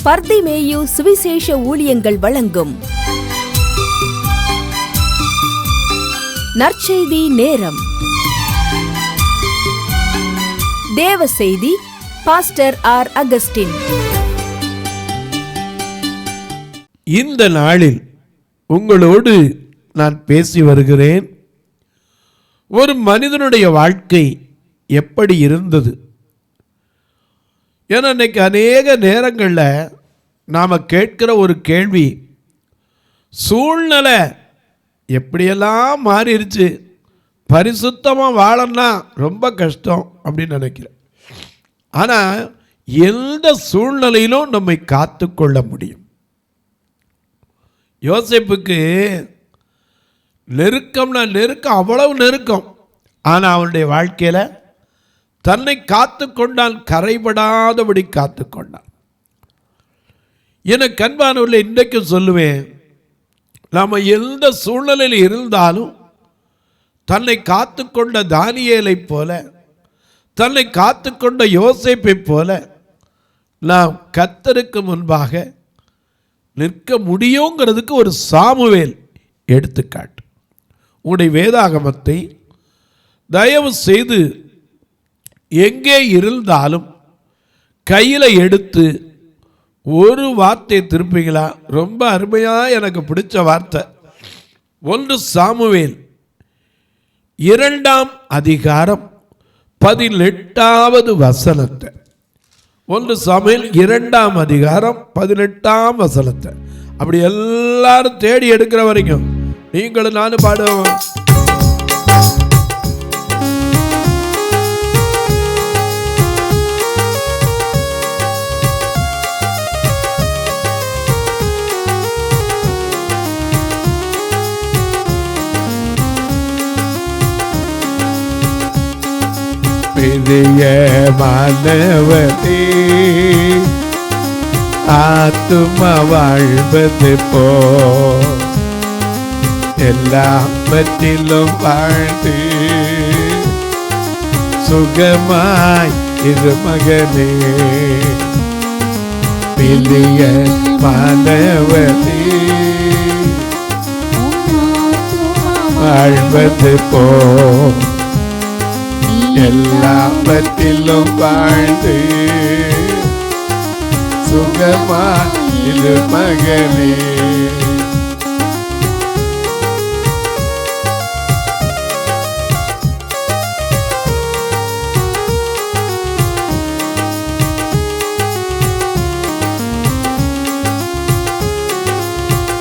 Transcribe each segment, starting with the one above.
பர்திமேயு சுவிசேஷ ஊழியங்கள் வழங்கும் நற்செய்தி நேரம். தேவ செய்தி பாஸ்டர் ஆர். அகஸ்டின். இந்த நாளில் உங்களோடு நான் பேசி வருகிறேன். ஒரு மனிதனுடைய வாழ்க்கை எப்படி இருந்தது? ஏன்னா இன்னைக்கு அநேக நேரங்களில் நாம் கேட்கிற ஒரு கேள்வி, சூழ்நிலை எப்படியெல்லாம் மாறிடுச்சு, பரிசுத்தமாக வாழன்னா ரொம்ப கஷ்டம் அப்படின்னு நினைக்கிறேன். ஆனால் எந்த சூழ்நிலையிலும் நம்மை காத்து கொள்ள முடியும். யோசேப்புக்கு நெருக்கம்னா நெருக்கம், அவ்வளவு நெருக்கம். ஆனால் அவனுடைய வாழ்க்கையில் தன்னை காத்து கொண்டான், கரைபடாதபடி காத்து கொண்டான். எனக்கு அன்பானவர்களே, இன்றைக்கும் சொல்லுவேன், நாம் எந்த சூழ்நிலையில் இருந்தாலும் தன்னை காத்து கொண்ட தானியேலை போல, தன்னை காத்து கொண்ட யோசேப்பை போல நாம் கர்த்தருக்கு முன்பாக நிற்க முடியுங்கிறதுக்கு ஒரு சாமுவேல் எடுத்துக்காட்டு. உங்களுடைய வேதாகமத்தை தயவு செய்து எங்கே இருந்தாலும் கையில் எடுத்து ஒரு வார்த்தையை திருப்பிங்களா? ரொம்ப அருமையாக எனக்கு பிடிச்ச வார்த்தை 1 சாமுவேல் 2 அதிகாரம் 18வது வசனத்தை. 1 சாமுவேல் 2 அதிகாரம் 18 வசனத்தை அப்படி எல்லாரும் தேடி எடுக்கிற வரைக்கும் நீங்களும் நானும் பாடுவோம். மாணவனே, ஆத்துமா வாழ்வது போ எல்லாவற்றிலும் வாழ்ந்து சுகமாய் இரு மகனே. பிரிய மாணவனே, வாழ்வது போ எல்லாவற்றிலும் வாழ்ந்து சுகமாய் இரு மகனே.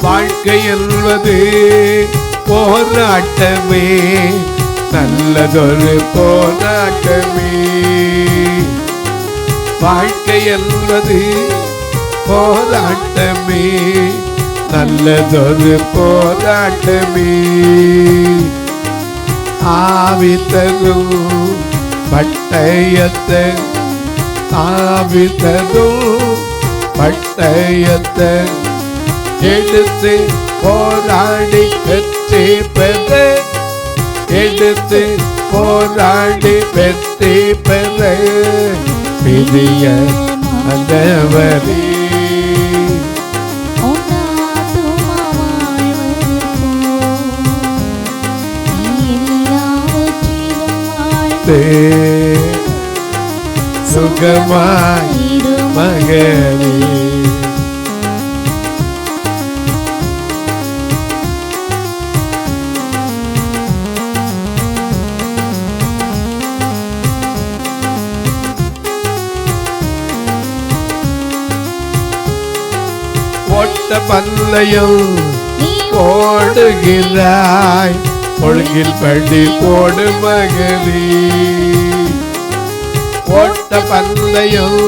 வாழ்க்கை என்பது போராட்டமே, நல்லதொரு போராட்டமே. வாழ்க்கை என்பது போராட்டமே, நல்லதொரு போராட்டமே. ஆவித்ததும் பட்டயத்தை, ஆவித்ததும் பட்டயத்தை எடுத்து போராடி வெற்றி பெற, எடுத்து போராடி வெற்றி பெற பிரிய மகனே. சுகமாய் மகனே. ஓட்ட பந்தயம் ஓடுகிறாய், ஒழுங்கில் படி போடு மகனே. ஓட்ட பந்தயம்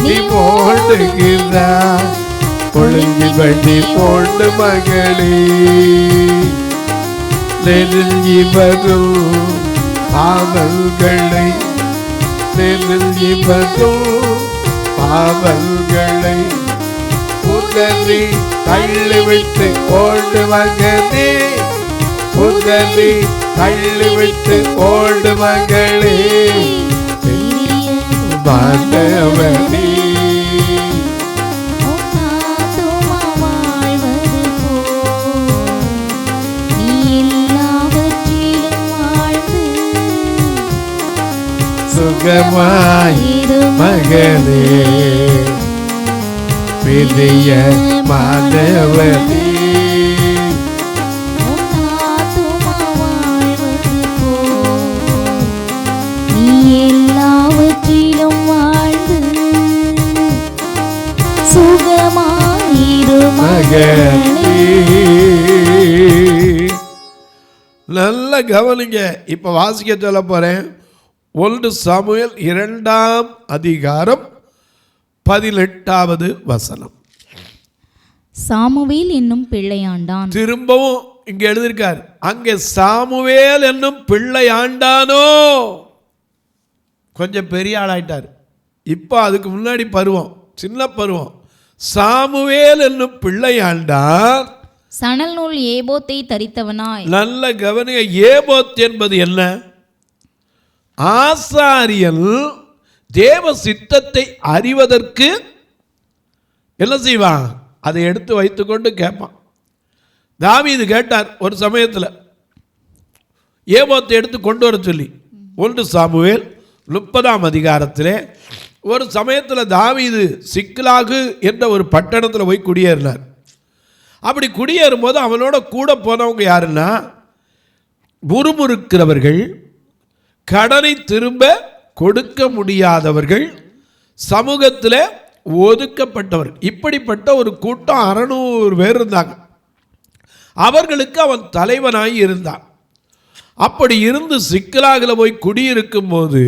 நீ ஓடுகிறாய், ஒழுங்கில் படி போடு மகளே. நெருங்கி வரும் பாவல்களை, நெருங்கி வரும் பாவல்களை உதவி தள்ளிவிட்டு ஓடு மகனே, உதவி தள்ளிவிட்டு ஓடு மகளே. மாணவனே, சுகமாயிரு மகனே, பெரிய மாணவனே. நீ எல்லாவற்றிலும் வாழ்ந்து சுகமாயிரு மகனே. நல்ல கவனிங்க. இப்ப வாசிக்க சொல்ல போறேன். 1 சாமுவேல் 2ஆம் அதிகாரம் 18வது வசனம். சாமுவேல் என்னும் பிள்ளையாண்டான். திரும்பவும் இங்க எழுதியிருக்கார், அங்கே சாமுவேல் என்னும் பிள்ளையாண்டானோ. கொஞ்சம் பெரிய ஆளாயிட்டார். இப்போ அதுக்கு முன்னாடி பருவம், சின்ன பருவம். சாமுவேல் என்னும் பிள்ளையாண்டான் சணல் நூல் ஏபோத்தை தரித்தவனாய். நல்ல கவனிய. ஏபோத் என்பது என்ன? ஆசாரியன் தேவ சித்தத்தை அறிவதற்கு என்ன செய்வான்? அதை எடுத்து வைத்துக்கொண்டு கேட்பான். தாவீது கேட்டார் ஒரு சமயத்தில், ஏபோத்தை எடுத்து கொண்டு வர சொல்லி. 1 சாமுவேல் 30ஆம் அதிகாரத்திலே ஒரு சமயத்தில் தாவீது சிக்லாகு என்ற ஒரு பட்டணத்தில் போய் குடியேறினார். அப்படி குடியேறும் போது அவனோட கூட போனவங்க யாருன்னா, முறுமுறுக்கிறவர்கள், கடனை திரும்ப கொடுக்க முடியாதவர்கள், சமூகத்தில் ஒதுக்கப்பட்டவர்கள். இப்படிப்பட்ட ஒரு கூட்டம் 600 பேர் இருந்தாங்க. அவர்களுக்கு அவன் தலைவனாய் இருந்தான். அப்படி இருந்து சிக்கலாகில் போய் குடியிருக்கும் போது,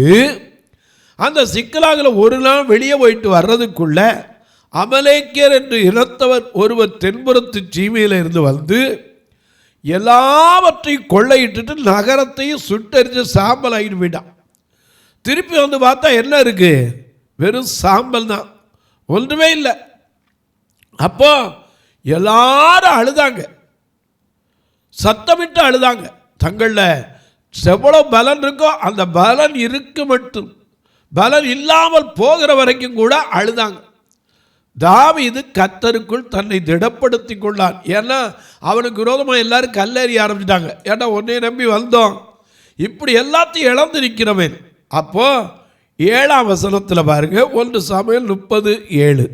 அந்த சிக்கலாகில் ஒரு நாள் வெளியே போயிட்டு வர்றதுக்குள்ள அமலேக்கியர் என்று இனத்தவர் ஒருவர் தென்புறத்து சீமையில் இருந்து வந்து எல்லாவற்றையும் கொள்ளையிட்டு நகரத்தையும் சுட்டரித்து சாம்பல் ஆகிட்டு போயிட்டான். திருப்பி வந்து பார்த்தா என்ன இருக்கு? வெறும் சாம்பல் தான், ஒன்றுமே இல்லை. அப்போ எல்லாரும் அழுதாங்க, சத்தமிட்டு அழுதாங்க. தங்களில் எவ்வளோ பலன் இருக்கோ அந்த பலன் இருக்கு மட்டும், பலன் இல்லாமல் போகிற வரைக்கும் கூட அழுதாங்க. தாவீது கர்த்தருக்குள் தன்னை திடப்படுத்தி கொண்டான். ஏன்னா அவனுக்கு விரோதமாக எல்லாரும் கல்லெறிய ஆரம்பிச்சிட்டாங்க. ஏன்னா உன்னை நம்பி வந்தோம், இப்படி எல்லாத்தையும் இழந்து நிற்கிறவன். அப்போ 7ஆம் வசனத்தில் பாருங்க, 1 சாமுவேல் 30:7.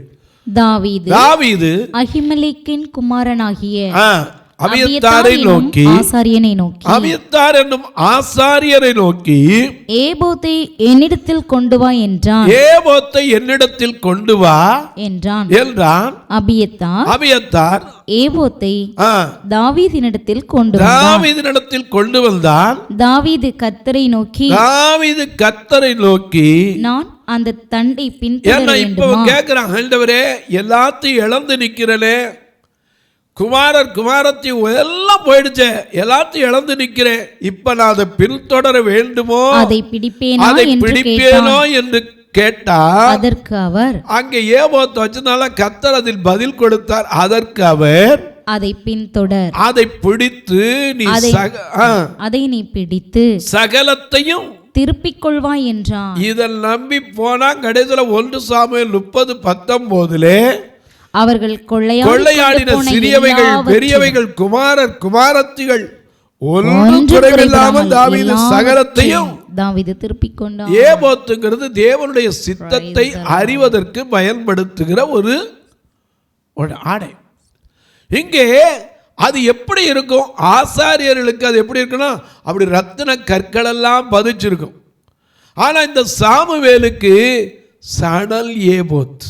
தாவீது அகிமெலேக்கின் குமாரனாகிய அபியத்தாரை நோக்கி, ஆசாரியனை நோக்கி, அபியத்தார் என்னும் ஆசாரியரை நோக்கி, ஏபோத்தை என்னிடத்தில் கொண்டு வா என்றான். ஏபோத்தை என்னிடத்தில் கொண்டு வா என்றான். அபியத்தார் ஏபோத்தை தாவீதினிடத்தில் கொண்டு வந்தான். தாவீது கர்த்தரை நோக்கி, நான் அந்த தண்டை பின்தொடர வேண்டுமா? கேட்கிறான், ஆண்டவரே எல்லாத்தையும் இழந்து நிக்கிறனே, குமாரத்தி எல்லாம் போயிடுச்சே, எல்லாத்தையும் இழந்து நிக்கிறேன், இப்ப நான் அதை பின்தொடர வேண்டுமோ, அதை பிடிப்பேனோ என்று கேட்டார். அதற்கு அவர், அங்கே ஏபோத்து வச்சனால கர்த்தர் அதில் பதில் கொடுத்தார். அதற்கு அவர், அதை பின்தொடர், அதை பிடித்து நீ பிடித்து சகலத்தையும் திருப்பிக் கொள்வாய் என்றான். இதில் நம்பி போனா கடைசியில் 1 சாமுவேல் 30:19 அவர்கள் கொள்ளையாடின சிறியவைகள் பெரியவைகள் குமாரத்திகள் ஒன்றும் குறைவில்லாமல் தாவீது சகலத்தையும் திருப்பிக் கொண்டான். ஏபோத்துங்கிறது தேவனுடைய சித்தத்தை அறிவதற்கு பயன்படுத்துகிற ஒரு ஆடை. இங்கே அது எப்படி இருக்கும்? ஆசாரியர்களுக்கு அது எப்படி இருக்குன்னா, அப்படி ரத்தின கற்கள் எல்லாம் பதிச்சிருக்கும். ஆனா இந்த சாமுவேலுக்கு சணல் ஏபோத்.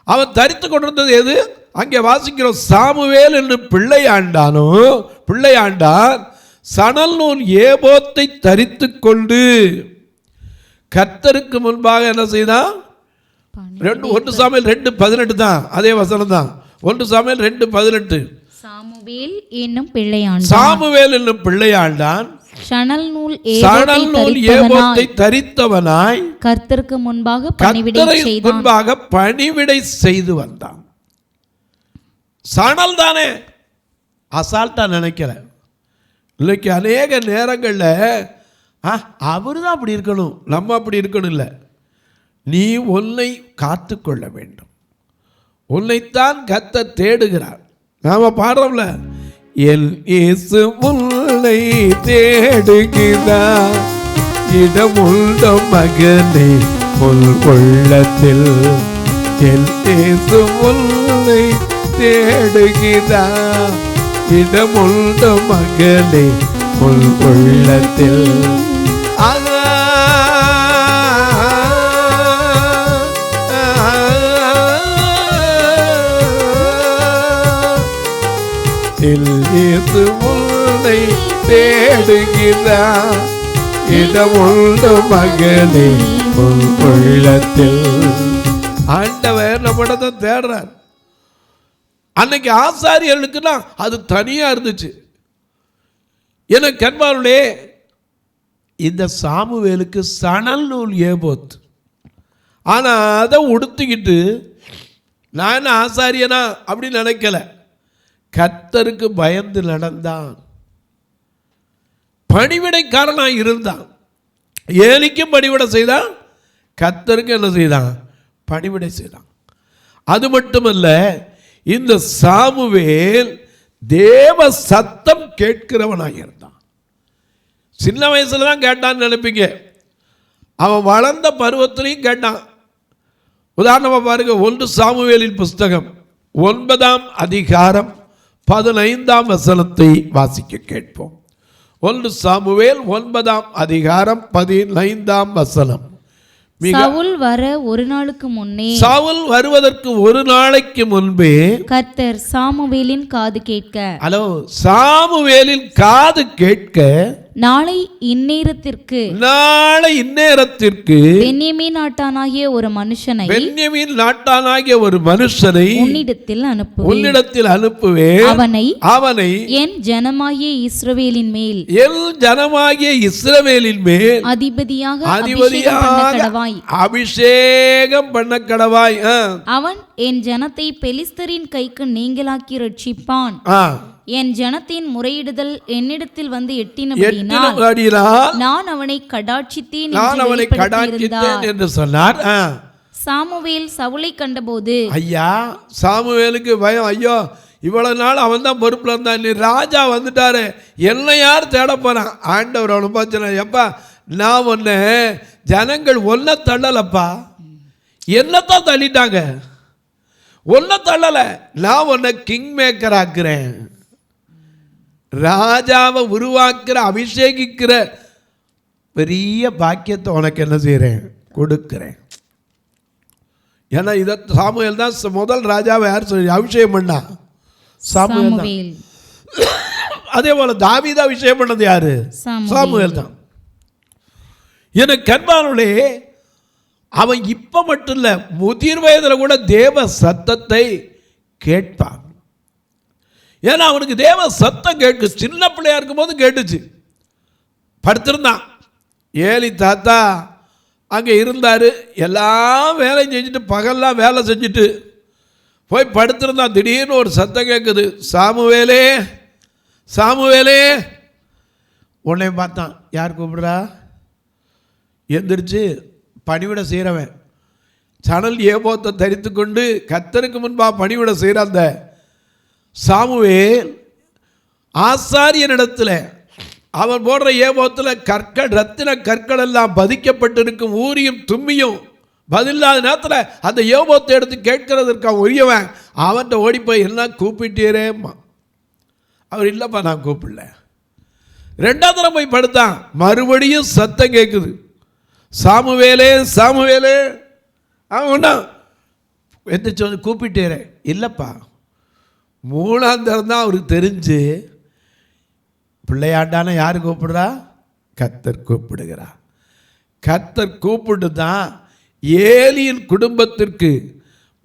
அவன் தரித்து கொண்டிருந்தது எது? அங்கே வாசிக்கிறோம், சாமுவேல் என்று பிள்ளையாண்டான் சணல் நூல் ஏபோத்தை தரித்து கொண்டு கர்த்தருக்கு முன்பாக என்ன செய்தான்? 1 சாமுவேல் 2:18 தான், அதே வசனம் தான். 1 சாமுவேல் 2:18. சாமுவேல் என்னும் பிள்ளையாண்டான் சணல் நூல் ஏபோத்தை தரித்தவனாய் கர்த்தருக்கு முன்பாக பணிவிடை செய்து வந்தான். சணல் தானே, அசால்ட்டா நினைக்கல. இன்னைக்கு அநேக நேரங்களில் அவரு தான் அப்படி இருக்கணும், நம்ம அப்படி இருக்கணும். இல்லை, நீ உன்னை காத்து கொள்ள வேண்டும். உன்னைத்தான் கர்த்தர் தேடுகிறார். நாம பாடுறோம்ல, என் இயேசு உன்னை தேடுகிறார், இடமுள்ள மகனே உன் உள்ளத்தில் என் இயேசு உன்னை தேடுகிறார். இடமுள்ள மகனே உன் உள்ளத்தில் இயேசு உன்னை தேடுகிறார். இடமுள்ள மகனே உன் உள்ளத்தில். ஆண்டவர் நம்மிடத்தை தேடுறார். அன்னைக்கு ஆசாரியர்களுக்குன்னா அது தனியா இருந்துச்சு. எனக்கு அன்பார்களே, இந்த சாமுவேலுக்கு சணல் நூல் ஏபோத். ஆனால் அதை உடுத்திக்கிட்டு நான் என்ன ஆசாரியனா அப்படின்னு நினைக்கல. கர்த்தருக்கு பயந்து நடந்தான், பணிவிடைக்காரனாக இருந்தான். ஏலிக்கும் பணிவிடை செய்தான், கர்த்தருக்கு என்ன செய்தான்? பணிவிடை செய்தான். அது மட்டுமல்ல, இந்த சாமுவேல் தேவ சத்தம் கேட்கிறவனாக இருந்தான். சின்ன வயசுல தான் கேட்டான்னு நினைப்பீங்க, அவன் வளர்ந்த பருவத்திலையும் கேட்டான். உதாரணமாக பாருங்க, 1 சாமுவேலின் புஸ்தகம் 9ஆம் அதிகாரம் 15ஆம் வசனத்தை வாசிக்க கேட்போம். 1 சாமுவேல் 9ஆம் அதிகாரம் 15ஆம் வசனம். சவுல் வர ஒரு நாளுக்கு முன்னே, சவுல் வருவதற்கு ஒரு நாளைக்கு முன்பே கர்த்தர் சாமுவேலின் காது கேட்க, ஹலோ, சாமுவேலின் காது கேட்க, நாளை இந்நேரத்திற்கு பென்யமீன் நாட்டானாகிய ஒரு மனுஷனை உன்னிடத்தில் அனுப்புவேன். அவனை என் ஜனமாகிய இஸ்ரவேலின் மேல் அதிபதியாக அபிஷேகம் பண்ண கடவாய். அவன் என் ஜனத்தை பெலிஸ்தரின் கைக்கு நீங்களாக்கி ரட்சிப்பான். என் ஜனத்தின் முறையிடுதல் என்னிடத்தில் வந்து எட்டினபடியினால் நான் அவனை கடாட்சித்தேன் என்று சொன்னார். சாமுவேல் சவுலை கண்டபோது, ஐயா, சாமுவேலுக்கு பயம். ஐயோ, இவ்வளவு நாள் அவன் தான் பொறுப்புல இருந்தான், நீ ராஜா வந்துட்டாரு, என்ன யார் தேட போறான்? ஆண்டவர் அவனை பார்த்து, எப்பா, நான் ஒன்னு ஜனங்கள் ஒன்ன தள்ளலப்பா, என்னத்தான் தள்ளிட்டாங்க, ஒன்ன தள்ளல, நான் உன்னை கிங் மேக்கர் ஆக்குறேன், ராஜாவை உருவாக்குற, அபிஷேகிக்கிற பெரிய பாக்கியத்தை உனக்கு என்ன செய்கிறேன்? கொடுக்கிறேன். ஏன்னா இதை சாமுவேல் தான் முதல் ராஜாவை யார் சொல்லி அபிஷேகம் பண்ணா? சாமுவேல் தான். அதே போல தாவீதை அபிஷேகம் பண்ணது யாரு? சாமுவேல் தான். எனக்கு அன்பானவர்களே, அவன் இப்ப மட்டும் இல்ல, முதிர் வயதில் கூட தேவ சத்தத்தை கேட்பான். ஏன்னா அவனுக்கு தேவ சத்தம் கேட்கு. சின்ன பிள்ளையா இருக்கும் போது கேட்டுச்சு. படுத்திருந்தான். ஏலி தாத்தா அங்கே இருந்தார். எல்லாம் வேலையும் செஞ்சுட்டு, பகல்லாம் வேலை செஞ்சுட்டு போய் படுத்திருந்தான். திடீர்னு ஒரு சத்தம் கேட்குது, சாமுவேலே, சாமுவேலே. உன்னை பார்த்தான். யார் கூப்பிடுறா? எந்திரிச்சு பணிவிட செய்கிறவன், சணல் ஏபோத்தை தரித்து கொண்டு கர்த்தருக்கு முன்பாக பணிவிட செய்கிற அந்த சாமுவேல் ஆசாரியனிடத்தில் அவன் போடுற ஏபோத்தில் கற்கள், ரத்தின கற்கள் எல்லாம் பதிக்கப்பட்டிருக்கும். ஊரியும் தும்மியும் பதில்லாத நேரத்தில் அந்த ஏபோத்தை எடுத்து கேட்கறதற்கு அவன் உரியவன். அவன்கிட்ட ஓடி போய் என்ன கூப்பிட்டீரேம்மா? அவர் இல்லைப்பா, நான் கூப்பிடல. 2ஆம் தரம் போய் படுத்தான். மறுபடியும் சத்தம் கேட்குது, சாமுவேலே, சாமுவேலே. அவன் ஒன்றா எந்திரிச்சு வந்து கூப்பிட்டேரே. இல்லைப்பா. 3ஆம் தரம் தான் அவருக்கு தெரிஞ்சு, பிள்ளையாண்டான யார் கூப்பிடுறா? கர்த்தர் கூப்பிடுகிறா. கர்த்தர் கூப்பிட்டு தான் ஏலியின் குடும்பத்திற்கு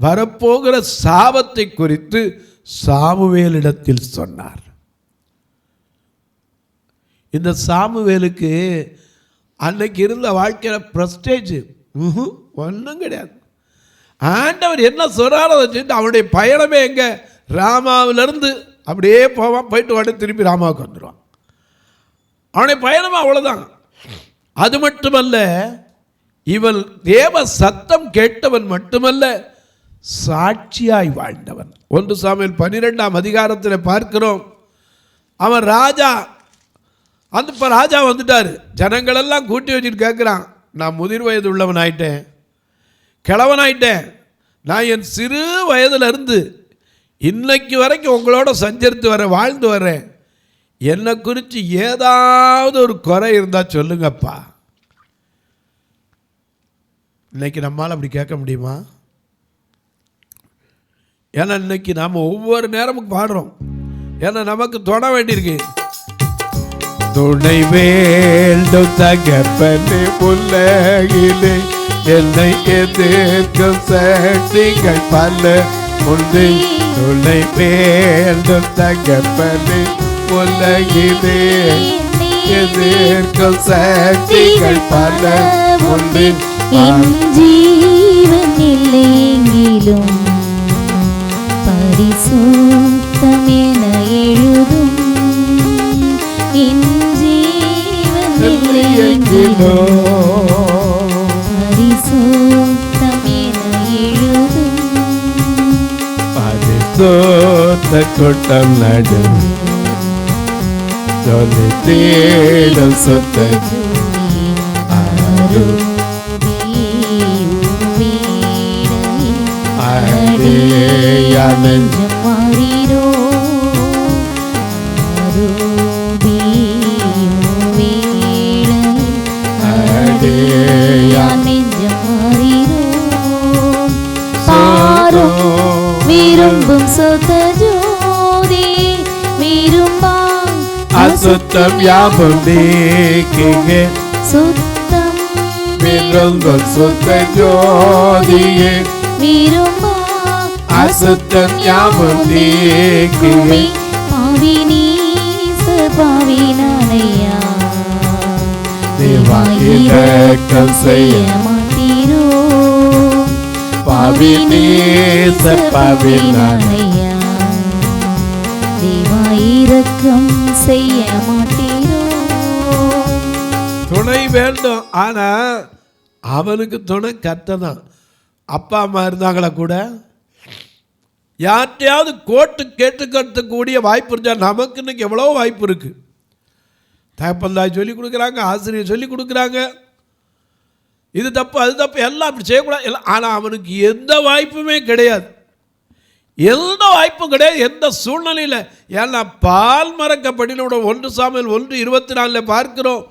வரப்போகிற சாபத்தை குறித்து சாமுவேலிடத்தில் சொன்னார். இந்த சாமுவேலுக்கு அன்னைக்கு இருந்த வாழ்க்கையில் பிரஸ்டேஜ் ஒன்றும் கிடையாது. ஆண்டவர் என்ன சொல்றாரோ வச்சுட்டு அவனுடைய பயணமே எங்கே? ராமாவிலிருந்து அப்படியே போவான், போயிட்டு வாட்டு திருப்பி ராமாவுக்கு வந்துடுவான். அவனுடைய பயணம் அவ்வளோதான். அது மட்டுமல்ல, இவன் தேவ சத்தம் கேட்டவன் மட்டுமல்ல, சாட்சியாய் வாழ்ந்தவன். 1 சாமுவேல் 12ஆம் அதிகாரத்தில் பார்க்கிறோம். அவன் ராஜா அந்த இப்போ ராஜா வந்துட்டார். ஜனங்களெல்லாம் கூட்டி வச்சுட்டு கேட்குறான், நான் முதிர் வயது உள்ளவன் ஆயிட்டேன், கிழவன் ஆயிட்டேன். நான் என் சிறு வயதிலிருந்து இன்னைக்கு வரைக்கும் உங்களோட சஞ்சரித்து வரேன், வாழ்ந்து வரேன். என்னை குறித்து ஏதாவது ஒரு குறை இருந்தால் சொல்லுங்கப்பா. இன்னைக்கு நம்மால் அப்படி கேட்க முடியுமா? ஏன்னா இன்னைக்கு நாம் ஒவ்வொரு நேரமும் பாடுறோம். ஏன்னா நமக்கு தொட வேண்டியிருக்கு. துணை வேண்டும் தகப்பனே உலகிலே, என்னை எதிர்க்கும் சக்திகள் பல உண்டு. துணை வேண்டும் தகப்பனே உலகிலே, எதிர்க்கும் சக்திகள் பல உண்டு. என் ஜீவன் இல்லைங்கிலும் பரிசுத்தம் என எழுதும். என் ஜீவன் இல்லைங்கிலும் பரிசுத்தம் என எழுதும். பரிசுத்த கூட்டம் நடும் சொல்லி தேடும் சுத்த விரும்பும் சொத்த ஜோதி விரும்பா அசுத்தம் யாவும் நீக்கியே, சுத்தம் விரும்பும் சுத்த ஜோதியே, விரும்பா அசுத்தம் யாவும் நீக்கியே. பாவி நீச பாவி நானையா, தேவா இரக்கம் செய்ய மாட்டீரோ. பாவி நீச பாவி நானையா, தேவா இரக்கம் செய்ய மாட்டீரோ. துணை வேண்டும். ஆனா அவனுக்கு துணை கர்த்தர்தான். அப்பா அம்மா இருந்தாங்களா கூட, யார்ட்டையாவது கோட்டு கேட்டுக்கிறதுக்கூடிய வாய்ப்பு இருந்தால் நமக்கு இன்னைக்கு எவ்வளோ வாய்ப்பு இருக்கு. தகப்பந்தாய் சொல்லி கொடுக்குறாங்க, ஆசிரியர் சொல்லி கொடுக்குறாங்க, இது தப்பு அது தப்பு எல்லாம் அப்படி செய்யக்கூடாது எல்லாம். ஆனால் அவனுக்கு எந்த வாய்ப்புமே கிடையாது, எந்த வாய்ப்பும் கிடையாது, எந்த சூழ்நிலையில். ஏன்னா பால் மறக்க பண்ணின 1 சாமுவேல் 1:24 பார்க்கிறோம்.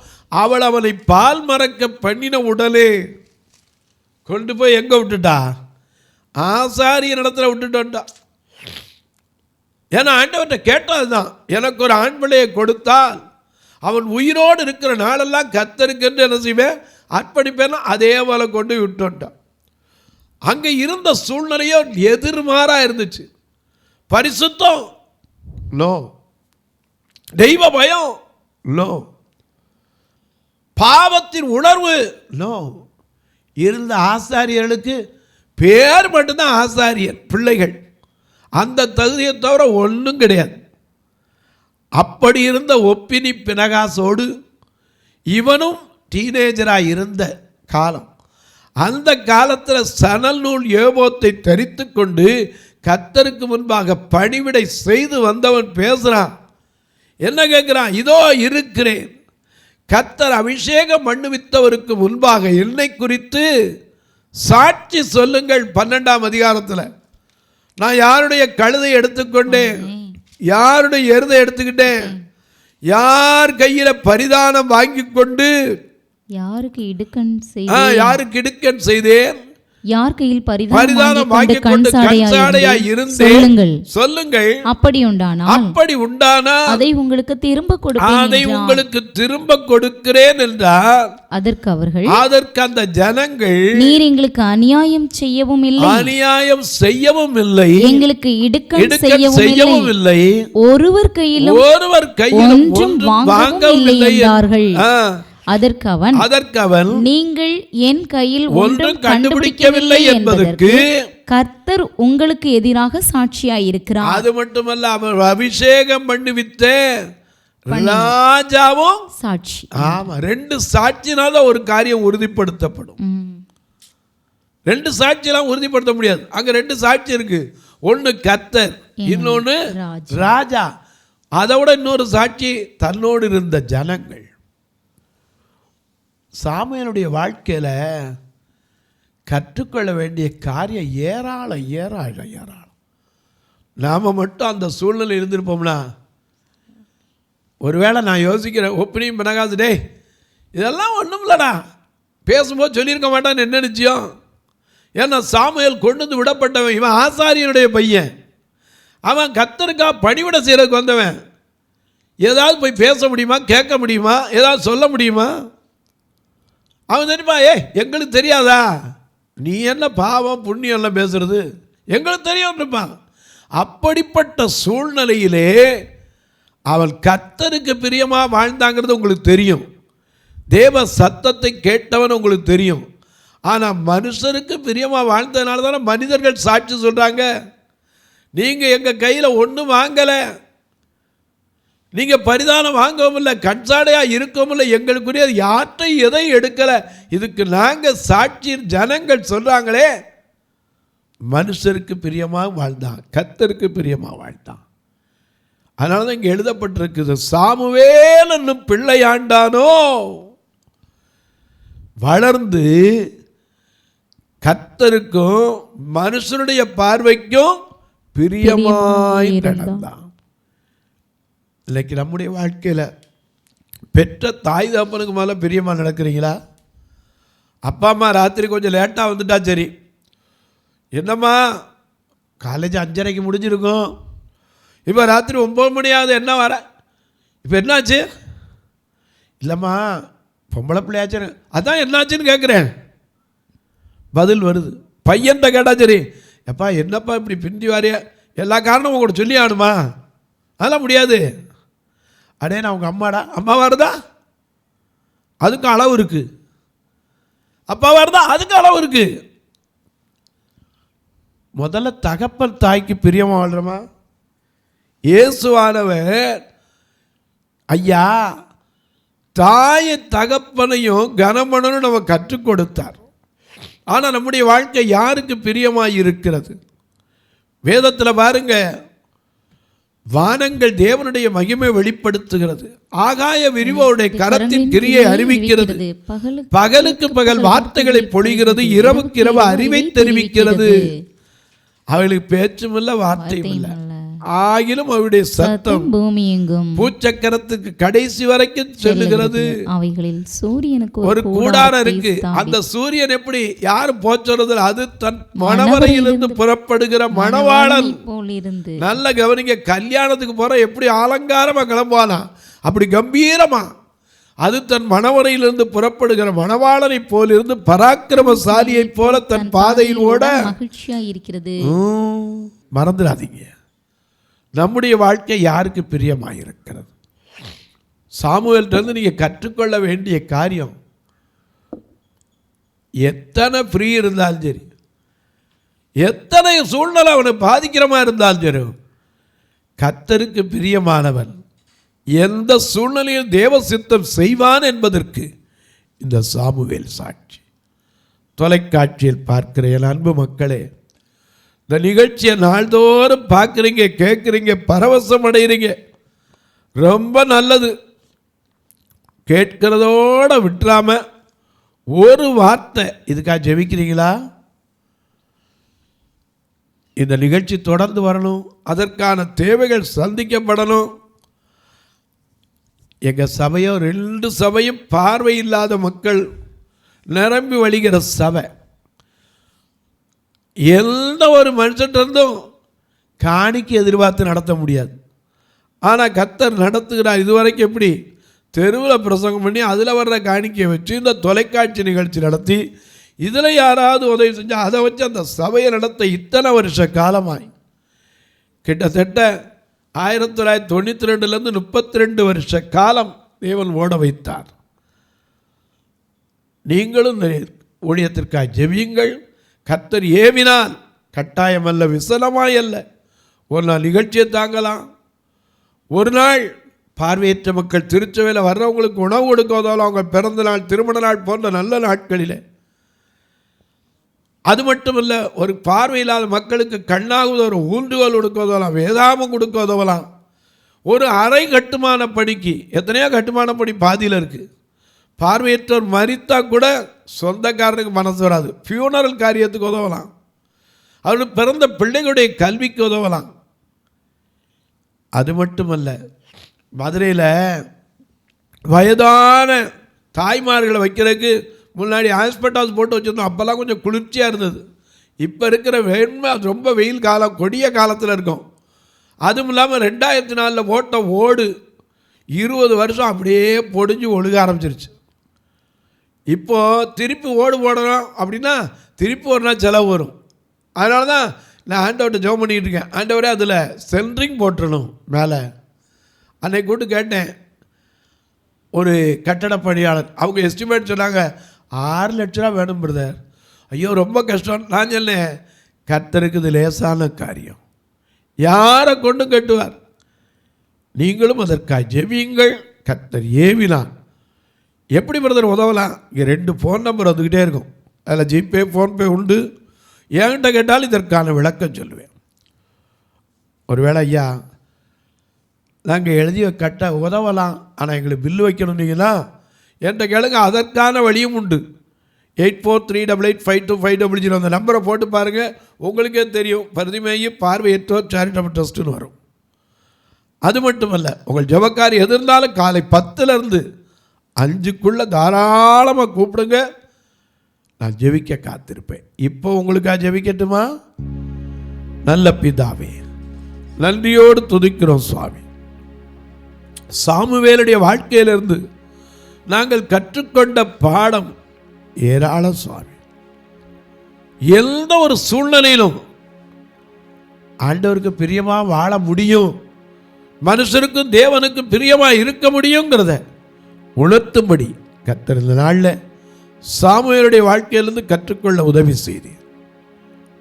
அவள் அவனை பால் மறக்க பண்ணின உடனே கொண்டு போய் எங்கே விட்டுட்டா? ஆசாரியன் இடத்துல விட்டுட்டு வந்தா. ஏன்னா ஆண்டவர்கிட்ட கேட்டதுதான், எனக்கு ஒரு ஆண் பிள்ளையை கொடுத்தால் அவன் உயிரோடு இருக்கிற நாளெல்லாம் கர்த்தருக்கென்று என்ன செய்வேன், அர்ப்பணிப்பேன்னா அதே போல கொண்டு விட்டு வந்தான். அங்கே இருந்த சூழ்நிலையோ எதிர்மாறாக இருந்துச்சு. பரிசுத்தம் நோ, தெய்வ பயம் நோ, பாவத்தின் உணர்வு நோ. இருந்த ஆசாரியர்களுக்கு பேர் மட்டும்தான் ஆசாரியர் பிள்ளைகள், அந்த தகுதியை தவிர ஒன்றும் கிடையாது. அப்படி இருந்த ஒப்பினி பினகாசோடு இவனும் டீனேஜராக இருந்த காலம். அந்த காலத்தில் சணல் நூல் ஏபோத்தை தரித்து கொண்டு கர்த்தருக்கு முன்பாக பணிவிடை செய்து வந்தவன் பேசுகிறான். என்ன கேட்குறான்? இதோ இருக்கிறேன், கர்த்தர் அபிஷேகம் பண்ணுவித்தவருக்கு முன்பாக என்னை குறித்து சாட்சி சொல்லுங்கள். 12ஆம் அதிகாரத்தில் நான் யாருடைய கழுதை எடுத்துக்கொண்டேன், யாருடைய எருதை எடுத்துக்கிட்டேன், யார் கையில பரிதானம் வாங்கி கொண்டு யாருக்கு இடுக்கண் செய்தேன், யார் கையில் பரிதானம் வாங்கி கொண்டு கண்சாடையா இருந்தேன் சொல்லுங்கள். அப்படி உண்டானா அதை உங்களுக்கு திரும்ப கொடுக்கிறேன் என்றார். அதற்கு அந்த ஜனங்கள், நீர் எங்களுக்கு அநியாயம் செய்யவும் இல்லை, எங்களுக்கு இடுக்கண் செய்யவும் இல்லை, ஒருவர் கையிலும் ஒன்றும் வாங்கவும் இல்லை என்றார்கள். அதற்கு அவன் நீங்கள் என் கையில் ஒன்றும் கண்டுபிடிக்கவில்லை என்பதற்கு கர்த்தர் உங்களுக்கு எதிராக சாட்சியாயிருக்கிறார். அது மட்டுமல்ல, அவர் அபிஷேகம் பண்ணுவித்த ராஜாவும் சாட்சி. ஆமா, 2 சாட்சினால ஒரு காரியம் உறுதிப்படுத்தப்படும். 2 சாட்சியெல்லாம் உறுதிப்படுத்த முடியாது. அங்க 2 சாட்சி இருக்கு. ஒன்னு கர்த்தர், இன்னொன்னு ராஜா. அதை விட இன்னொரு சாட்சி, தன்னோடு இருந்த ஜனங்கள். சாமுவேலுடைய வாழ்க்கையில் கற்றுக்கொள்ள வேண்டிய காரியம் ஏராளம் ஏராளம் ஏராளம். நாம் மட்டும் அந்த சூழ்நிலை இருந்திருப்போம்னா, ஒருவேளை நான் யோசிக்கிறேன், ஒப்பினியும் பினகாசு, டே இதெல்லாம் ஒன்றும் இல்லைடா, பேசும்போது சொல்லியிருக்க மாட்டான்னு என்ன நிச்சயம்? ஏன்னா சாமுவேல் கொண்டு வந்து விடப்பட்டவன், இவன் ஆசாரியனுடைய பையன், அவன் கர்த்தருக்கா பணிவிட செய்கிறதுக்கு வந்தவன். ஏதாவது போய் பேச முடியுமா, கேட்க முடியுமா, ஏதாவது சொல்ல முடியுமா? அவன் தெரியுமா, எங்களுக்கு தெரியாதா, நீ என்ன பாவம் புண்ணியம் எல்லாம் பேசுறது, எங்களுக்கு தெரியும் இருப்பான். அப்படிப்பட்ட சூழ்நிலையிலே அவன் கர்த்தருக்கு பிரியமாக வாழ்ந்தாங்கிறது உங்களுக்கு தெரியும். தேவ சத்தத்தை கேட்டவன் உங்களுக்கு தெரியும். ஆனால் மனுஷருக்கு பிரியமாக வாழ்ந்ததுனால தானே மனிதர்கள் சாட்சி சொல்கிறாங்க, நீங்கள் எங்கள் கையில் ஒன்றும் வாங்கலை, நீங்கள் பரிதானம் வாங்கவும் இல்லை, கண்சாடையாக இருக்கவும் இல்லை, எங்களுக்குரிய யார்ட்டையும் எதையும் எடுக்கலை, இதுக்கு நாங்கள் சாட்சி. ஜனங்கள் சொல்கிறாங்களே, மனுஷருக்கு பிரியமாக வாழ்ந்தான், கர்த்தருக்கு பிரியமாக வாழ்ந்தான். அதனால தான் இங்கே எழுதப்பட்டிருக்குது, சாமுவேல் என்னும் பிள்ளையாண்டானோ வளர்ந்து கர்த்தருக்கும் மனுஷனுடைய பார்வைக்கும் பிரியமாய் நடந்தான். இன்னைக்கு நம்முடைய வாழ்க்கையில் பெற்ற தாய் தகப்பனுக்கு மேலே பிரியமாக நடக்கிறீங்களா? அப்பா அம்மா ராத்திரி கொஞ்சம் லேட்டாக வந்துட்டா சரி, என்னம்மா காலேஜ் 5:30க்கு முடிஞ்சிருக்கும், இப்போ ராத்திரி 9 மணியாவது, என்ன வர, இப்போ என்னாச்சு? இல்லைம்மா பொம்பளை பிள்ளையாச்சுன்னு, அதான் என்னாச்சுன்னு கேட்குறேன். பதில் வருது. பையன்கிட்ட கேட்டால் சரி, எப்பா என்னப்பா இப்படி பிந்தி வாரிய, எல்லா காரணமும் கூட சொல்லி ஆகணுமா? அதெல்லாம் முடியாது. அடே நான் உங்கள் அம்மாடா, அம்மா வருதா, அதுக்கும் அளவு இருக்குது, அப்பா வருதா, அதுக்கும் அளவு இருக்குது. முதல்ல தகப்பன் தாய்க்கு பிரியமாக வாழ்கிறோமா? இயேசுவானவர் ஐயா தாயை தகப்பனையும் கனமனனும் நம்ம கற்றுக் கொடுத்தார். ஆனால் நம்முடைய வாழ்க்கை யாருக்கு பிரியமாக இருக்கிறது? வேதத்தில் பாருங்க, வானங்கள் தேவனுடைய மகிமை வெளிப்படுத்துகிறது, ஆகாய விரிவோடைய கரத்தின் கிரியை அறிவிக்கிறது, பகலுக்கு பகல் வார்த்தைகளை பொழிகிறது, இரவுக்கு இரவு அறிவை தெரிவிக்கிறது. அவளுக்கு பேச்சும் இல்லை, வார்த்தையும் இல்லை, ஆகிலும் அவருடைய சத்தம் பூமி எங்கும் பூச்சக்கரத்துக்கு கடைசி வரைக்கும் செல்லுகிறது. அவைகளில் சூரியனுக்கு ஒரு கூடாரம் இருக்கு. அந்த சூரியன் எப்படி யாரும் போச்சுறது, அது தன் மணவரையிலிருந்து புறப்படுகிற மணவாளன் போல் இருந்து. நல்ல கவனிங்க, கல்யாணத்துக்கு போற எப்படி அலங்காரமா கிளம்புவானா, அப்படி கம்பீரமா, அது தன் மணவரையிலிருந்து புறப்படுகிற மணவாளனை போல் இருந்து பராக்கிரமசாலியை போல தன் பாதையில் ஓட மகிழ்ச்சியா இருக்கிறது. மறந்துடாதீங்க, நம்முடைய வாழ்க்கை யாருக்கு பிரியமாயிருக்கிறது? சாமுவேல்கிட்ட நீங்கள் கற்றுக்கொள்ள வேண்டிய காரியம், எத்தனை ஃப்ரீ இருந்தாலும் சரி, எத்தனை சூழ்நிலை அவனை பாதிக்கிற மாதிரி இருந்தாலும் சரி, கர்த்தருக்கு பிரியமானவன் எந்த சூழ்நிலையில் தேவ சித்தம் செய்வான் என்பதற்கு இந்த சாமுவேல் சாட்சி. தொலைக்காட்சியில் பார்க்கிற என் அன்பு மக்களே, இந்த நிகழ்ச்சியை நாள்தோறும் பார்க்குறீங்க, கேட்குறீங்க, பரவசம் அடைகிறீங்க, ரொம்ப நல்லது. கேட்கிறதோடு விட்டுறாம ஒரு வார்த்தை இதுக்காக ஜெபிக்கிறீங்களா? இந்த நிகழ்ச்சி தொடர்ந்து வரணும், அதற்கான தேவைகள் சந்திக்கப்படணும். எங்கள் சபையோ 2 சபையும் பார்வை இல்லாத மக்கள் நிரம்பி வழிகிற சபை. எந்த ஒரு மனுஷன்றிருந்தும் காணிக்கு எதிர்பார்த்து நடத்த முடியாது. ஆனால் கர்த்தர் நடத்துகிறார். இதுவரைக்கும் எப்படி தெருவில் பிரசங்கம் பண்ணி அதில் வர்ற காணிக்கையை வச்சு இந்த தொலைக்காட்சி நிகழ்ச்சி நடத்தி இதில் யாராவது உதவி செஞ்சால் அதை வச்சு அந்த சபையை நடத்த இத்தனை வருஷ காலமாய் கிட்டத்தட்ட 1992 32 வருஷ காலம் தேவன் ஓட வைத்தார். நீங்களும் ஊழியத்திற்காக ஜெபியுங்கள். கர்த்தர் ஏவினால் கட்டாயம் அல்ல, விசனமாய் அல்ல, ஒரு நாள் நிகழ்ச்சியை தாங்கலாம். ஒரு நாள் பார்வையற்ற மக்கள் திருச்சபையில் வர்றவங்களுக்கு உணவு கொடுக்குவதாலும், அவங்க பிறந்த நாள், திருமண நாள் போன்ற நல்ல நாட்களில். அது மட்டும் இல்லை, ஒரு பார்வையில்லாத மக்களுக்கு கண்ணாகுவது ஒரு ஊன்றுகோல் கொடுக்குவதாலாம், வேதாமம் கொடுக்குவதெல்லாம், ஒரு அரை கட்டுமான பணிக்கு எத்தனையோ கட்டுமான பணி பாதியில் இருக்குது. பார்வையற்றோர் மரித்தா கூட சொந்தக்காரனுக்கு மனசு வராது. ஃபியூனரல் காரியத்துக்கு உதவலாம், அவருக்கு பிறந்த பிள்ளைகளுடைய கல்விக்கு உதவலாம். அது மட்டுமல்ல, மதுரையில் வயதான தாய்மார்களை வைக்கிறதுக்கு முன்னாடி ஹாஸ்பிட்டல்ஸ் போட்டு வச்சுருந்தோம். அப்போல்லாம் கொஞ்சம் குளிர்ச்சியாக இருந்தது. இப்போ இருக்கிற வெண்மை ரொம்ப வெயில் காலம், கொடிய காலத்தில் இருக்கும். அதுவும் இல்லாமல் 2004 போட்ட ஓடு 20 வருஷம் அப்படியே பொடிஞ்சு ஒழுக ஆரம்பிச்சிருச்சு. இப்போது திருப்பி ஓடு போடணும் அப்படின்னா திருப்பி ஒரு நாள் செலவு வரும். அதனால தான் நான் ஆண்டவர்கிட்ட ஜெபம் பண்ணிக்கிட்டு இருக்கேன். ஆண்டவரே அதில் சென்ட்ரிங் போட்டுடணும் மேலே. அன்னைக்கு கூட்டு கேட்டேன், ஒரு கட்டட பணியாளர், அவங்க எஸ்டிமேட் சொன்னாங்க 6 லட்ச ரூபா வேணும் பிரதர். ஐயோ ரொம்ப கஷ்டம். நான் சொன்னேன், கர்த்தருக்கு இது லேசான காரியம், யாரை கொண்டு கட்டுவார், நீங்களும் அதற்காக ஜெபியுங்கள், கர்த்தர் ஏவினான். எப்படி பிரதர் உதவலாம்? இங்கே 2 ஃபோன் நம்பர் வந்துக்கிட்டே இருக்கும், அதில் ஜிபே ஃபோன்பே உண்டு. என்கிட்ட கேட்டாலும் இதற்கான விளக்கம் சொல்லுவேன். ஒருவேளை ஐயா நாங்கள் எழுதி கட்ட உதவலாம், ஆனால் எங்களுக்கு பில்லு வைக்கணுன்னீங்கன்னா என்கிட்ட கேளுங்க, அதற்கான வழியும் உண்டு. 8438852500 அந்த நம்பரை போட்டு பாருங்கள், உங்களுக்கே தெரியும். பரிதிமேயு பார்வையற்றோர் சேரிட்டபிள் ட்ரஸ்ட்டுன்னு வரும். அது மட்டுமல்ல, உங்கள் ஜெபக்காரி எது இருந்தாலும் காலை 10லேருந்து 5க்குள்ளே தாராளமாக கூப்பிடுங்க, நான் ஜெபிக்க காத்திருப்பேன். இப்போ உங்களுக்காக ஜெபிக்கட்டுமா? நல்ல பிதாவே, நன்றியோடு துதிக்கிறோம் சுவாமி. சாமுவேலுடைய வாழ்க்கையிலிருந்து நாங்கள் கற்றுக்கொண்ட பாடம் ஏராளம் சுவாமி. எந்த ஒரு சூழ்நிலையிலும் ஆண்டவருக்கு பிரியமாக வாழ முடியும், மனுஷருக்கும் தேவனுக்கும் பிரியமாக இருக்க முடியுங்கிறத உணர்த்தும்படி கர்த்தர் இந்த நாளில் சாமுவேலுடைய வாழ்க்கையிலிருந்து கற்றுக்கொள்ள உதவி செய்தீர்.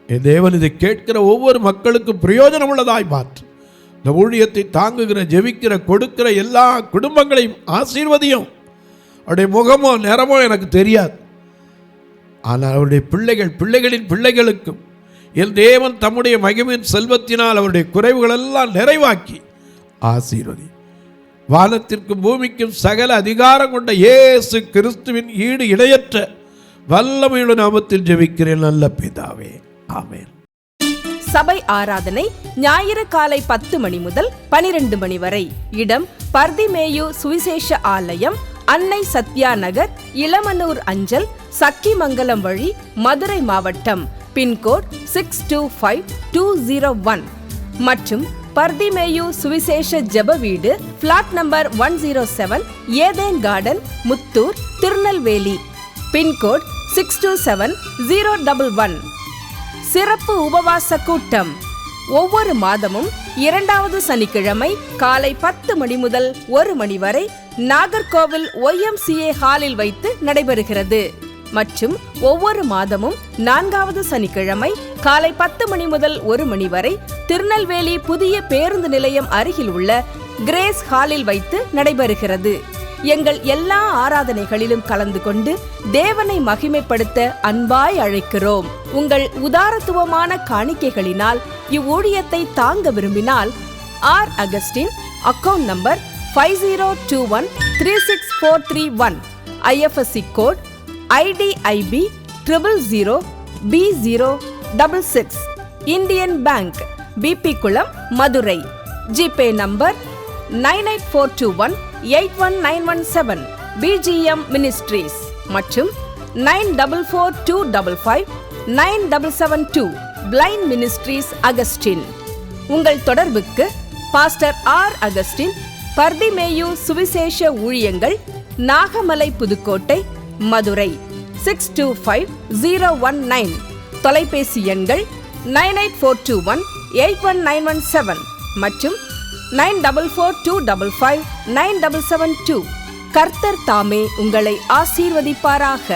என் தேவன், இதை கேட்கிற ஒவ்வொரு மக்களுக்கும் பிரயோஜனம் உள்ளதாய் மாற்று. இந்த ஊழியத்தை தாங்குகிற, ஜெபிக்கிற, கொடுக்கிற எல்லா குடும்பங்களையும் ஆசீர்வதியும். அவருடைய முகமோ நிறமோ எனக்கு தெரியாது, ஆனால் அவருடைய பிள்ளைகள், பிள்ளைகளின் பிள்ளைகளுக்கும் என் தேவன் தம்முடைய மகிமையின் செல்வத்தினால் அவருடைய குறைவுகளெல்லாம் நிறைவாக்கி ஆசீர்வதி. வானத்திற்கும் பூமிக்கும் சகல அதிகாரம் கொண்ட இயேசு கிறிஸ்துவின் ஈடு இணையற்ற வல்லமையுள்ள நாமத்தில் ஜெபிக்கிறேன் நல்ல பிதாவே, ஆமென். சபை ஆராதனை ஞாயிறு காலை 10 மணி முதல் 12 மணி வரை. இடம் பர்திமேயு சுவிசேஷ ஆலயம், அன்னை சத்யா நகர், இளமனூர் அஞ்சல், சக்கிமங்கலம் வழி, மதுரை மாவட்டம். பின்கோட் 625201 மற்றும் பர்திமேயு சுவிசேஷ ஜெப வீடு, flat number 107, Eden Garden, Muthur, Tirunelveli. Pincode 627011. சிறப்பு உபவாச கூட்டம் ஒவ்வொரு மாதமும் 2வது சனிக்கிழமை காலை 10 மணி முதல் 1 மணி வரை நாகர்கோவில் YMCA ஹாலில் வைத்து நடைபெறுகிறது. மற்றும் ஒவ்வொரு மாதமும் 4வது சனிக்கிழமை காலை 10 மணி முதல் 1 மணி வரை திருநெல்வேலி புதிய பேருந்து நிலையம் அருகில் உள்ள கிரேஸ் ஹாலில் வைத்து நடைபெறுகிறது. எங்கள் எல்லா ஆராதனைகளிலும் கலந்து கொண்டு தேவனை மகிமைப்படுத்த அன்பாய் அழைக்கிறோம். உங்கள் உதாரத்துவமான காணிக்கைகளினால் இவ்வூழியத்தை தாங்க விரும்பினால் R. Augustine, account number 5021364331, IFSC code IDIB 000B066, Indian bank, BP Kulam, Madurai. GPay number 9842181917, BGM ministries மற்றும் 9442559772, பிளைண்ட் மினிஸ்ட்ரீஸ் அகஸ்டின். உங்கள் தொடர்புக்கு பாஸ்டர் R. அகஸ்டின், பர்திமேயு சுவிசேஷ ஊழியங்கள், நாகமலை, புதுக்கோட்டை, மதுரை 625019. தொலைபேசி எண்கள் 9842181917 மற்றும் 9442559772. கர்த்தர் தாமே உங்களை ஆசீர்வதிப்பாராக.